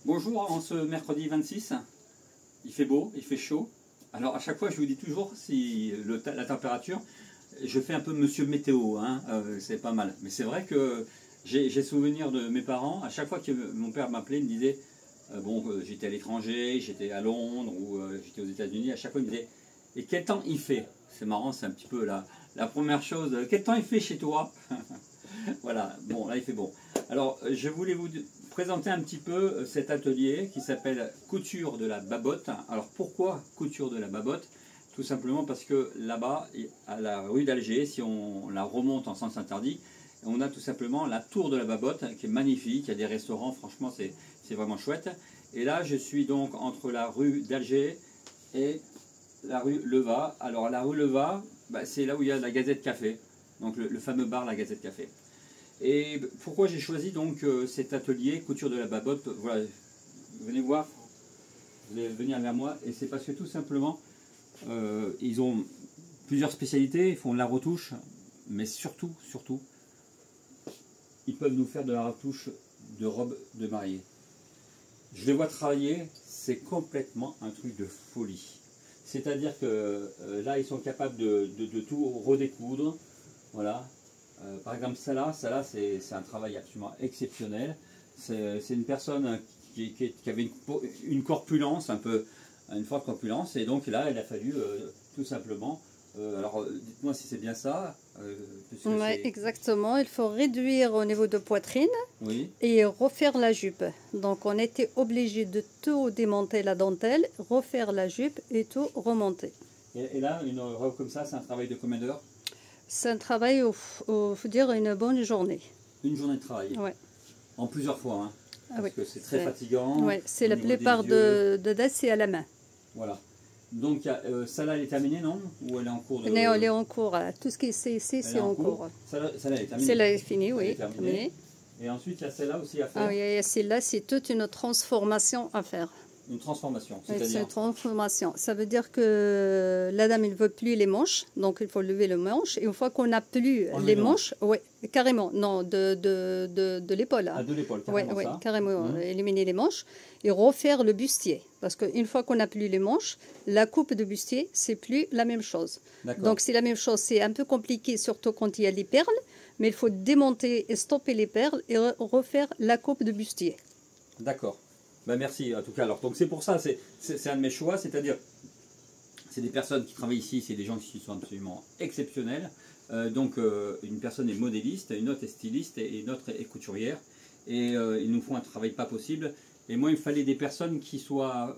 Bonjour, en ce mercredi 26, il fait beau, il fait chaud. Alors à chaque fois je vous dis toujours si la température, je fais un peu monsieur météo, hein, c'est pas mal. Mais c'est vrai que j'ai souvenir de mes parents, à chaque fois que mon père m'appelait, il me disait, j'étais à l'étranger, j'étais à Londres ou j'étais aux États-Unis, à chaque fois il me disait, et quel temps il fait? C'est marrant, c'est un petit peu la première chose, quel temps il fait chez toi? Voilà, bon là il fait bon. Alors je voulais vous présenter un petit peu cet atelier qui s'appelle couture de la babotte. Alors pourquoi couture de la babotte? Tout simplement parce que là-bas, à la rue d'Alger, si on la remonte en sens interdit, on a tout simplement la tour de la babotte qui est magnifique, il y a des restaurants, franchement c'est vraiment chouette. Et là je suis donc entre la rue d'Alger et la rue Leva. Alors la rue Leva, c'est là où il y a la Gazette Café, donc le fameux bar La Gazette Café. Et pourquoi j'ai choisi donc cet atelier couture de la babotte? Voilà, venez voir, vous allez venir vers moi, et c'est parce que tout simplement ils ont plusieurs spécialités, ils font de la retouche, mais surtout, ils peuvent nous faire de la retouche de robes de mariée. Je les vois travailler, c'est complètement un truc de folie. C'est-à-dire que là, ils sont capables de tout redécoudre, voilà. Par exemple, celle-là c'est un travail absolument exceptionnel. C'est une personne qui avait une corpulence, une forte corpulence, et donc là, il a fallu tout simplement. Alors, dites-moi si c'est bien ça. Oui, exactement. Il faut réduire au niveau de poitrine, oui, et refaire la jupe. Donc, on était obligé de tout démonter la dentelle, refaire la jupe et tout remonter. Et là, une robe comme ça, c'est un travail de combien d'heures? C'est un travail, faut dire, une bonne journée. Une journée de travail. Ouais. En plusieurs fois, hein, parce oui, que c'est très fatigant. Ouais, c'est la plupart de c'est à la main. Voilà. Donc, celle-là, elle est terminée, non? Ou elle est en cours de... Non, elle est en cours. Tout ce qui est ici, c'est en cours. Celle-là, elle est terminée. Celle-là est finie, oui. Terminée. Et ensuite, il y a celle-là aussi à faire. Ah oui, celle-là, c'est toute une transformation à faire. Une transformation, c'est-à-dire? C'est une transformation. Ça veut dire que la dame, il ne veut plus les manches, donc il faut lever le manche. Et une fois qu'on n'a plus les manches, oui, carrément, non, de l'épaule. Hein. Ah, de l'épaule, carrément. Oui, carrément, éliminer les manches et refaire le bustier. Parce qu'une fois qu'on n'a plus les manches, la coupe de bustier, c'est plus la même chose. Donc c'est la même chose, c'est un peu compliqué, surtout quand il y a les perles, mais il faut démonter et stopper les perles et refaire la coupe de bustier. D'accord. Merci en tout cas. Alors, donc c'est pour ça, c'est un de mes choix, c'est-à-dire, c'est des personnes qui travaillent ici, c'est des gens qui sont absolument exceptionnels. Une personne est modéliste, une autre est styliste et une autre est couturière. Et ils nous font un travail pas possible. Et moi, il me fallait des personnes qui soient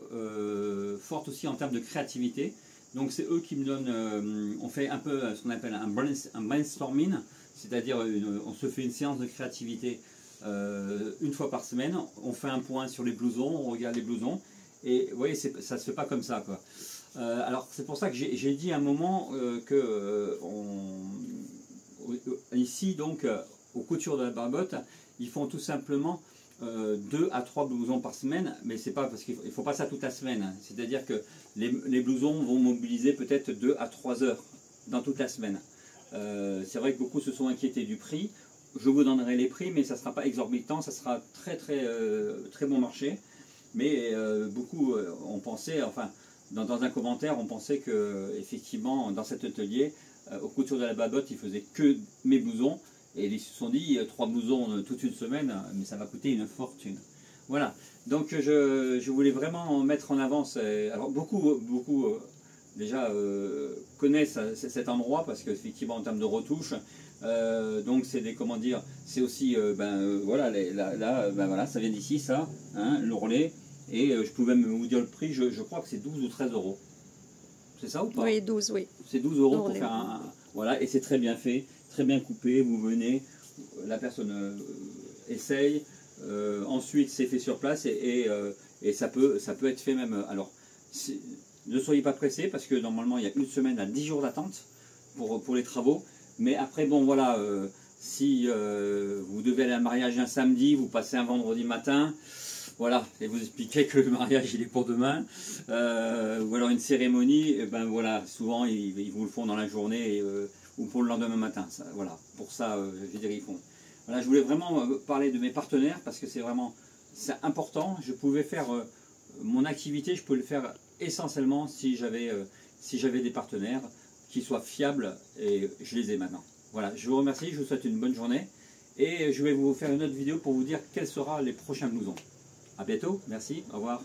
fortes aussi en termes de créativité. Donc c'est eux qui me donnent, on fait un peu ce qu'on appelle un brainstorming, c'est-à-dire on se fait une séance de créativité une fois par semaine. On fait un point sur les blousons, on regarde les blousons. Et vous voyez, ça ne se fait pas comme ça, quoi. Alors c'est pour ça que j'ai dit à un moment ici, donc, aux coutures de la babotte, ils font tout simplement 2 à 3 blousons par semaine, mais c'est pas parce qu'il ne faut pas ça toute la semaine. C'est-à-dire que les blousons vont mobiliser peut-être 2 à 3 heures dans toute la semaine. C'est vrai que beaucoup se sont inquiétés du prix. Je vous donnerai les prix, mais ça ne sera pas exorbitant, ça sera très bon marché. Mais beaucoup ont pensé, enfin, dans un commentaire, on pensait que effectivement dans cet atelier, aux coutures de la babotte, ils faisaient que mes blousons. Et ils se sont dit, 3 blousons toute une semaine, mais ça va coûter une fortune. Voilà, donc je voulais vraiment mettre en avant, alors beaucoup déjà connaissent cet endroit, parce qu'effectivement en termes de retouche, donc c'est des, comment dire, c'est aussi, voilà, voilà, ça vient d'ici, ça, hein, l'ourlet, et je pouvais vous dire le prix, je crois que c'est 12 ou 13 euros. C'est ça ou pas? Oui, 12, oui. C'est 12 euros pour faire voilà, et c'est très bien fait, très bien coupé, vous venez, la personne essaye, ensuite c'est fait sur place et ça peut être fait même. Alors, ne soyez pas pressés parce que normalement il y a une semaine à 10 jours d'attente pour les travaux, mais après bon voilà, si vous devez aller à un mariage un samedi, vous passez un vendredi matin, voilà, et vous expliquez que le mariage il est pour demain, ou alors une cérémonie, et ben voilà, souvent ils vous le font dans la journée ou pour le lendemain matin. Ça, voilà, pour ça, je veux dire, ils font. Voilà, je voulais vraiment parler de mes partenaires parce que c'est vraiment c'est important. Je pouvais faire mon activité, je pouvais le faire essentiellement si j'avais des partenaires qui soient fiables, et je les ai maintenant. Voilà, je vous remercie, je vous souhaite une bonne journée et je vais vous faire une autre vidéo pour vous dire quels seront les prochains blousons. A bientôt, merci, au revoir.